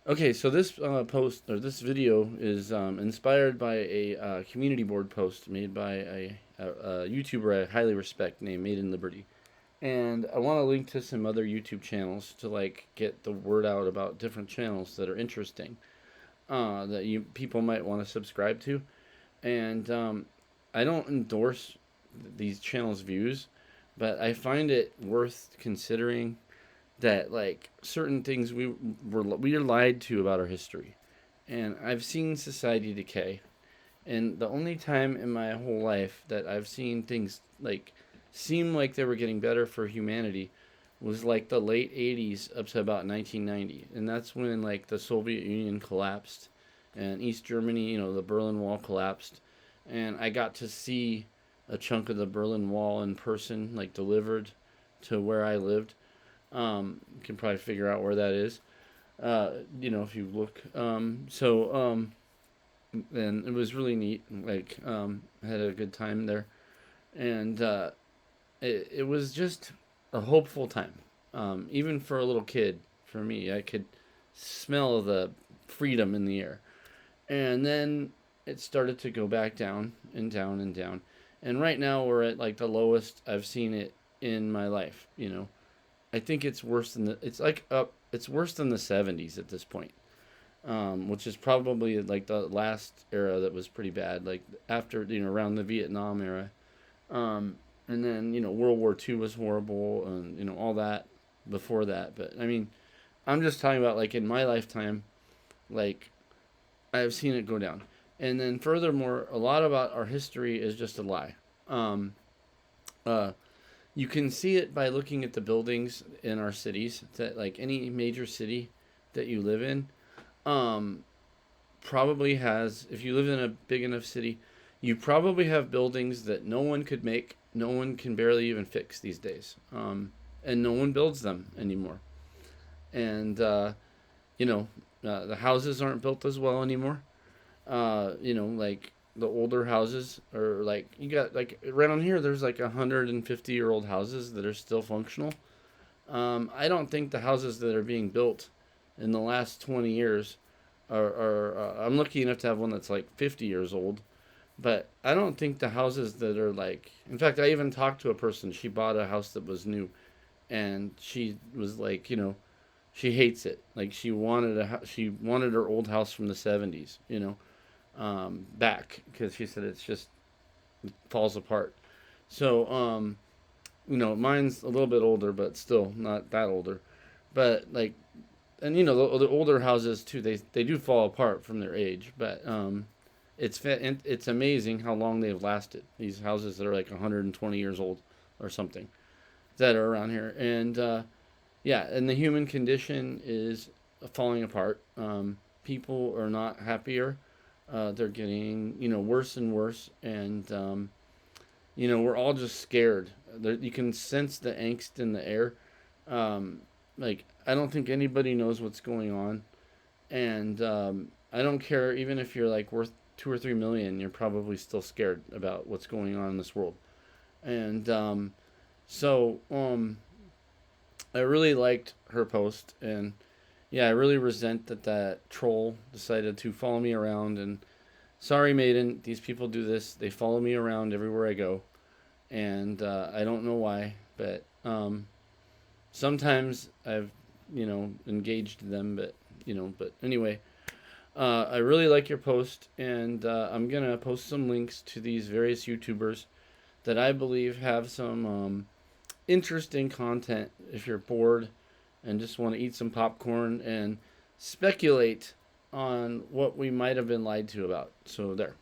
Okay, so this post or this video is inspired by a community board post made by a YouTuber I highly respect named Made in Liberty, and I want to link to some other YouTube channels to like get the word out about different channels that are interesting, that you people might want to subscribe to, and I don't endorse these channels' views, but I find it worth considering that like certain things we are lied to about our history, and I've seen society decay, and the only time in my whole life that I've seen things like seem like they were getting better for humanity was like the late 80s up to about 1990, and that's when like the Soviet Union collapsed and East Germany, the Berlin Wall collapsed, and I got to see a chunk of the Berlin Wall in person, like delivered to where I lived. You can probably figure out where that is. If you look. And it was really neat. Like, I had a good time there, and it was just a hopeful time. Even for a little kid, for me, I could smell the freedom in the air. And then it started to go back down and down and down. And right now we're at like the lowest I've seen it in my life. I think it's worse than it's like up. It's worse than the '70s at this point, which is probably like the last era that was pretty bad. Like after around the Vietnam era, and then World War II was horrible, and all that before that. But I mean, I'm just talking about like in my lifetime, like I've seen it go down. And then furthermore, a lot about our history is just a lie. Um, uh, you can see it by looking at the buildings in our cities. That like any major city that you live in, um, probably has. If you live in a big enough city, you probably have buildings that no one could make, no one can barely even fix these days, and no one builds them anymore. And you know, the houses aren't built as well anymore. Like the older houses are like you got like right on here. There's like 150-year-old houses that are still functional. I don't think the houses that are being built in the last 20 years are I'm lucky enough to have one that's like 50 years old, but I don't think the houses that are like. In fact, I even talked to a person. She bought a house that was new, and she was like, she hates it. Like she wanted her old house from the '70s. Back because she said it falls apart. So mine's a little bit older, but still not that older. But like, and the older houses too, they do fall apart from their age. But it's amazing how long they've lasted. These houses that are like 120 years old or something that are around here, and yeah, and the human condition is falling apart. People are not happier. They're getting worse and worse, and we're all just scared. You can sense the angst in the air. Like I don't think anybody knows what's going on, and I don't care even if you're like worth 2 or 3 million. You're probably still scared about what's going on in this world, and so I really liked her post, and yeah, I really resent that troll decided to follow me around. And sorry, Maiden, these people do this. They follow me around everywhere I go, and I don't know why, but sometimes I've engaged them, but anyway, I really like your post, and I'm gonna post some links to these various YouTubers that I believe have some interesting content if you're bored and just want to eat some popcorn and speculate on what we might have been lied to about. So there.